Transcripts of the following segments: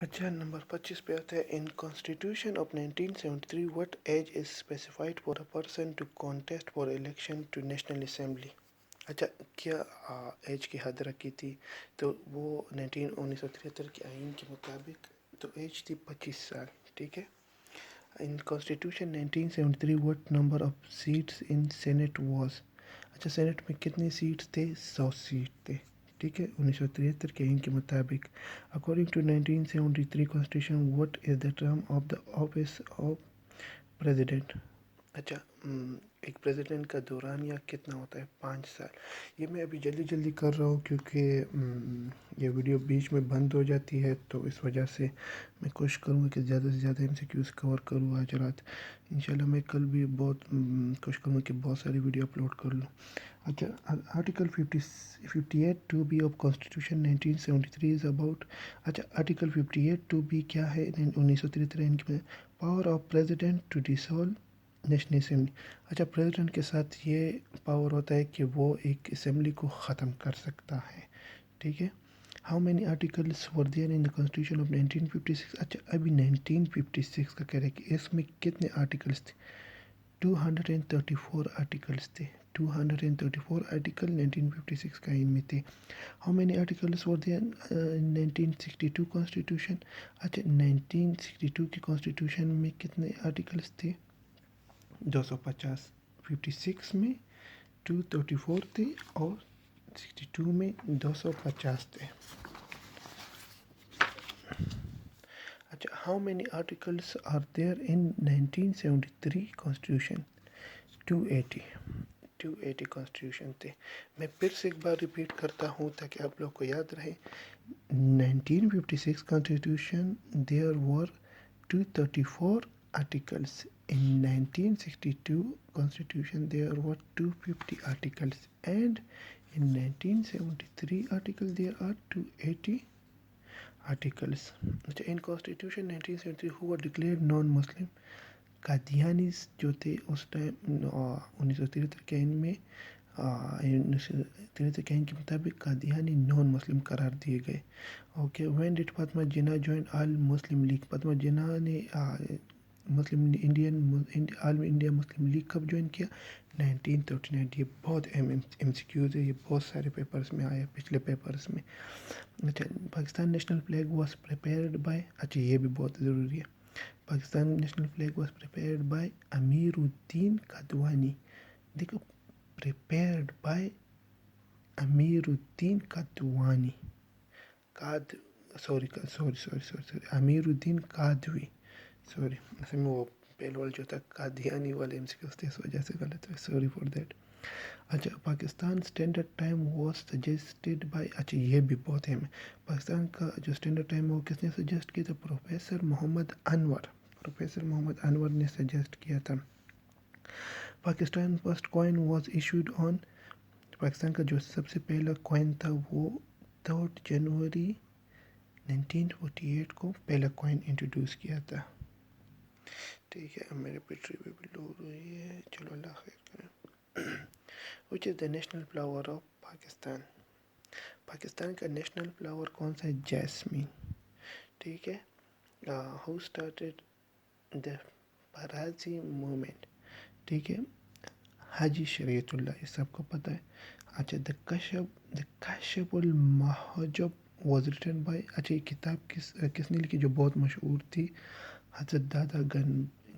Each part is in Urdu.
اچھا نمبر 25 پہ آتا ہے in constitution of 1973 what age is specified for a person to contest for election to national assembly. اچھا کیا ایج کی حد رکھی تھی؟ تو وہ 1973 کے آئین کے مطابق تو ایج تھی 25 سال. ٹھیک ہے. In constitution 1973 what number of seats in senate was. اچھا سینٹ میں کتنے سیٹس تھے؟ 100 سیٹ تھے. ٹھیک ہے 1973 کے آئین کے مطابق. According to 1973 constitution what is the term of the office of president. اچھا ایک پریزیڈنٹ کا دورانیہ کتنا ہوتا ہے؟ 5 سال. یہ میں ابھی جلدی جلدی کر رہا ہوں کیونکہ یہ ویڈیو بیچ میں بند ہو جاتی ہے، تو اس وجہ سے میں کوشش کروں گا کہ زیادہ سے زیادہ MCQs کور کروں آج رات. انشاءاللہ میں کل بھی بہت کوشش کروں گا کہ بہت ساری ویڈیو اپلوڈ کر لوں. اچھا article 58 2B of constitution 1973 is about. اچھا آرٹیکل 58 2B کیا ہے 1973 کے power of president to dissolve national assembly. اچھا پریزیڈنٹ کے ساتھ یہ پاور ہوتا ہے کہ وہ ایک اسمبلی کو ختم کر سکتا ہے. ٹھیک ہے. How many articles were there in the constitution of 1956. اچھا ابھی 1956 کا کہہ رہے کہ اس میں کتنے آرٹیکلس تھے؟ 234 آرٹیکلس تھے. 234 آرٹیکل 1956 کا ان میں تھے. How many articles were there in 1962 constitution. اچھا 1962 کی کانسٹیٹیوشن میں کتنے آرٹیکلس تھے؟ 250. 56 میں 234 تھے اور 62 میں 250 تھے. اچھا how many articles are there in 1973 constitution? 280 constitution تھے. میں پھر سے ایک بار ریپیٹ کرتا ہوں تاکہ آپ لوگ کو یاد رہے. 1956 constitution there were 234 articles. In 1962 constitution there were 250 articles, and in 1973 article there are 280 articles. In constitution 1973 who were declared non-Muslim? قادیانیز جو تھے اس ٹائم 1973 کے آئین میں 1973 کے آئین کے مطابق قادیانی نان مسلم قرار دیے گئے. Okay. When did Fatima Jinnah join all Muslim League. Fatima Jinnah نے Muslim all India Muslim League کب جوائن کیا؟ 1939. یہ بہت اہم MCQs ہے، یہ بہت سارے پیپرز میں آیا پچھلے پیپرز میں. اچھا Pakistan national flag was prepared by. اچھا یہ بھی بہت ضروری ہے. Pakistan national flag was prepared by Amir Uddin Kidwai. دیکھو prepared by Amir Uddin قادوانی. Amir Uddin قادوی. Sorry اصل میں وہ پہلے والا جو تھا قادیانی والے MCQs تھے، اس وجہ سے غلط ہے. Sorry for that. اچھا Pakistan standard time was suggested by. اچھا یہ بھی بہت اہم ہے. پاکستان کا جو اسٹینڈرڈ ٹائم ہے وہ کس نے سجیسٹ کیا تھا؟ پروفیسر محمد انور نے سجیسٹ کیا تھا. Pakistan first coin was issued on. Pakistan کا جو سب سے پہلا کوائن تھا وہ 3 جنوری 1948 کو پہلا کوائن انٹروڈیوس کیا تھا. ٹھیک ہے. اب میرے بیٹری پہ بھی لوڈ ہوئی ہے. چلو اللہ خیر کریں. Which is the national flower of Pakistan. Pakistan کا نیشنل فلاور کون سا ہے؟ جیسمین. ٹھیک ہے. Who started the Faraizi movement. ٹھیک ہے. حاجی شریعت اللہ، یہ سب کو پتہ ہے. اچھا دا کشف المحجب واز ریٹن بائی. اچھا یہ کتاب کس نے لکھی جو بہت مشہور تھی؟ حضرت دادا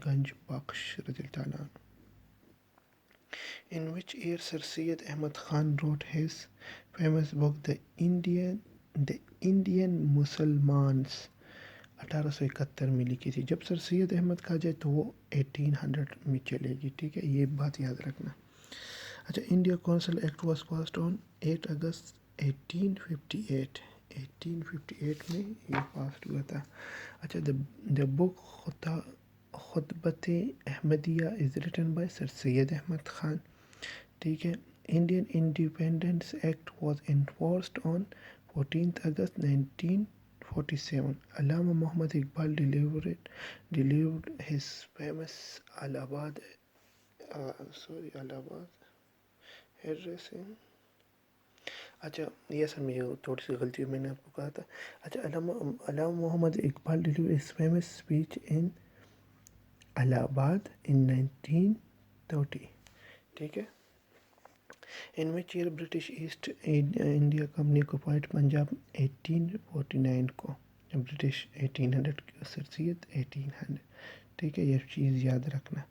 گنج بخش رضی اللہ تعالیٰ عنہ. In which year Sir Syed Ahmad Khan wrote his famous book The Indian Mussalmans؟ 1871 میں لکھی تھی. جب سر سید احمد کہا جائے تو وہ 1800 میں چلے گی. ٹھیک ہے یہ بات یاد رکھنا. اچھا India council act was passed on 8 August 1858. 1858 میں یہ پاسڈ ہوا تھا. اچھا the book Khutbat Ahmadiya is written by sir Syed Ahmad Khan. ٹھیک ہے. Indian independence act was enforced on 14 August 1947. Allama Muhammad Iqbal delivered his famous Allahabad address in. اچھا یہ سر میں تھوڑی سی غلطی میں نے آپ کو کہا تھا. اچھا علامہ محمد Iqbal delivered his famous speech in الہ آباد in 1930. ٹھیک ہے. In which year British East India company occupied Punjab 1849 کو. برٹش 1800 سر سید 1800. ٹھیک ہے یہ چیز یاد رکھنا.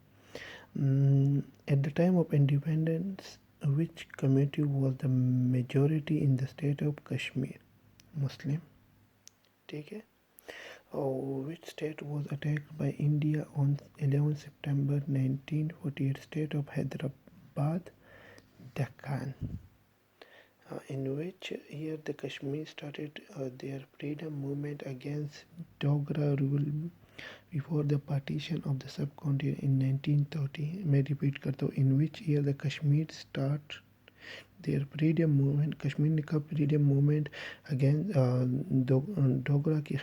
At the time of independence, which community was the majority in the state of Kashmir? Muslim. ٹھیک ہے. Which state was attacked by India on 11 September 1948? State of Hyderabad, Deccan. In which year the Kashmir started their freedom movement against Dogra rule before the partition of the subcontinent in 1930? میں ریپیٹ کرتا ہوں. In which year the Kashmir start their freedom movement? Kashmir نے کب freedom movement against ڈوگرا کے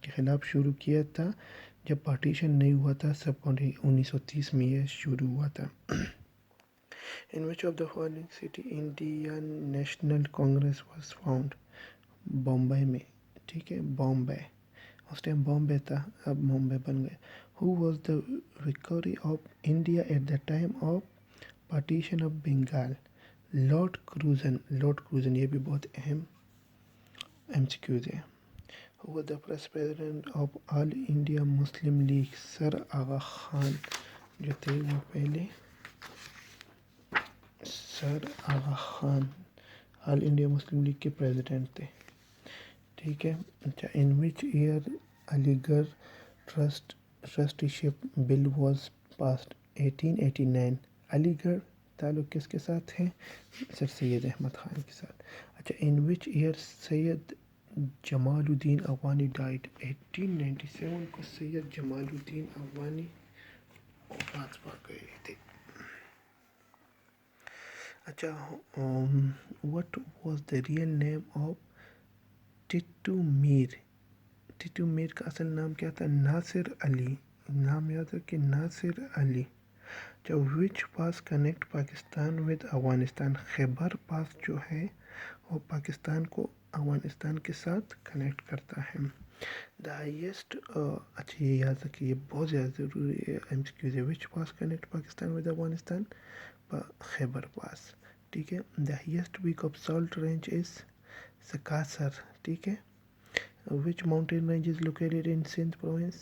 خلاف شروع کیا تھا؟ جب پارٹیشن نہیں ہوا تھا سب کانٹیننٹ. 1930 میں یہ شروع ہوا تھا. In which of the following city Indian National Congress was found? Bombay میں. ٹھیک ہے بامبے. اس ٹائم بامبے تھا اب ممبئی بن گیا. Who was the viceroy of India at the time of partition of Bengal? Lord Curzon. Lord Curzon یہ بھی بہت اہم MCQs ہے. Who was the first president of All India Muslim League? سر آغا خان جو تھے وہ پہلے سر آغا خان آل انڈیا مسلم لیگ کے پریزیڈنٹ تھے. ٹھیک ہے. اچھا ان وچ ایئر علی گڑھ ٹرسٹیشپ بل واز پاسڈ؟ 1889. علی گڑھ تعلق کس کے ساتھ ہے؟ سر سید احمد خان کے ساتھ. اچھا ان which year Syed Jamal Uddin Afghani diet? 1897 کو سید جمال الدین افغانی وفات پا گئے تھے. اچھا what was the real name of Titu Mir? Titu Mir کا اصل نام کیا تھا؟ ناصر علی. نام یاد رکھے ناصر علی. جو وچ pass connect Pakistan with Afghanistan? Khyber پاس جو ہے وہ پاکستان کو افغانستان کے ساتھ کنیکٹ کرتا ہے. دا ہائیسٹ اچھا یہ یاد رکھیے یہ بہت زیادہ ضروری ہے MCQs ہے. Which pass connect Pakistan with Afghanistan? Khyber pass. ٹھیک ہے. The highest peak of salt range is Sakesar. ٹھیک ہے. Which mountain range is located in Sindh province?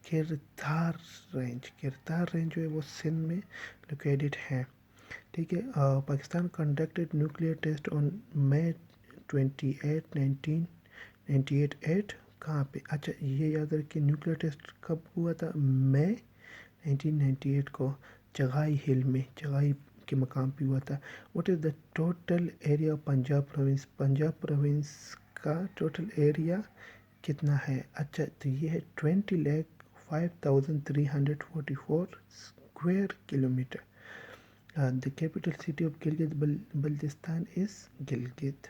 Kirthar range. Kirthar range جو ہے وہ سندھ میں لوکیٹڈ ہے. ٹھیک ہے. Pakistan conducted nuclear test on May 28 1998 at کہاں پہ؟ اچھا یہ یاد رکھیے نیوکلیئر ٹیسٹ کب ہوا تھا؟ مئی 1998 کو چغائی ہل میں چغائی کے مقام پہ ہوا تھا. What is the total area of Punjab province? Punjab province کا ٹوٹل ایریا کتنا ہے؟ اچھا تو یہ ہے 20,05,344 square kilometre. The capital city of Gilgit Baltistan is Gilgit.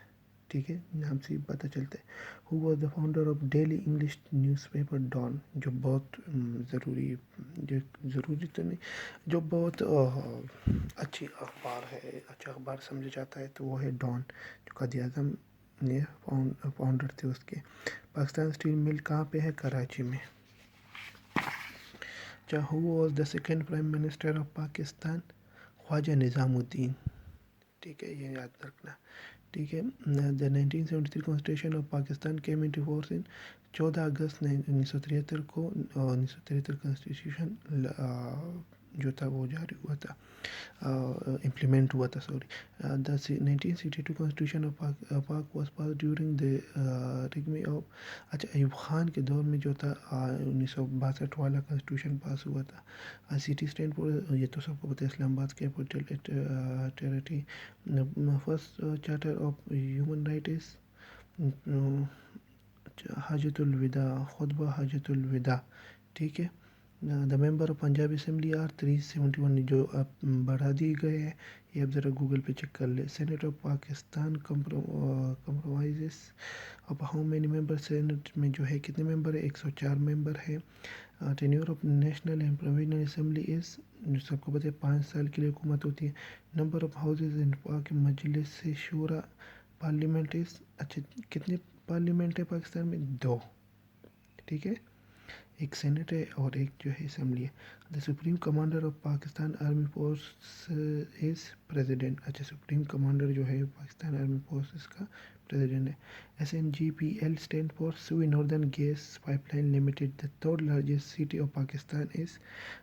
ٹھیک ہے نام سے پتہ چلتا ہے. Who was the founder of daily English newspaper Dawn? جو بہت ضروری تو نہیں جو بہت اچھی اخبار ہے اچھا اخبار سمجھا جاتا ہے تو وہ ہے ڈان جو قائد اعظم نے فاؤنڈر تھے اس کے. پاکستان اسٹیل مل کہاں پہ ہے؟ کراچی میں. اچھا who was the second prime minister of Pakistan? Khawaja Nazimuddin. ٹھیک ہے یہ یاد رکھنا. ٹھیک ہے. The 1973 constitution of Pakistan came into force in 14 August 1973 کو 1973 کانسٹیٹیوشن جو تھا وہ جاری ہوا تھا امپلیمنٹ ہوا تھا sorry. The 1962 constitution of Pak was pass during the regime of اچھا ایوب خان کے دور میں جو تھا 1962 والا کانسٹیٹیوشن پاس ہوا تھا. سٹی اسٹینڈ فور یہ تو سب کو پتہ ہے Islamabad capital territory. First charter of human right is حاجت الوداع خطبہ حاجت الوداع. ٹھیک ہے. The member of Punjab assembly are 371 جو اب بڑھا دی گئے ہیں یہ اب ذرا گوگل پہ چیک کر لیں. Senate of Pakistan compromises of how many member? Senate میں جو ہے کتنے ممبر ہے؟ 104 ممبر ہے. Tenure of national and provincial assembly is جو سب کو پتہ ہے 5 سال کے لیے حکومت ہوتی ہے. نمبر آف ہاؤسز ان پاک مجلس شورا پارلیمنٹ از اچھا کتنے پارلیمنٹ ہے پاکستان میں؟ 2. ٹھیک ہے، ایک سینٹ ہے اور ایک جو ہے اسمبلی ہے. The supreme commander of Pakistan army force is president. اچھا سپریم کمانڈر جو ہے پاکستان آرمی فورسز کا پریزیڈنٹ ہے. SNGPL stand for Sui northern gas pipeline limited. The third largest city of Pakistan is.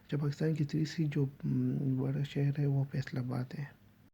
جو پاکستان کی تیسری جو بڑا شہر ہے وہ فیصل آباد ہے.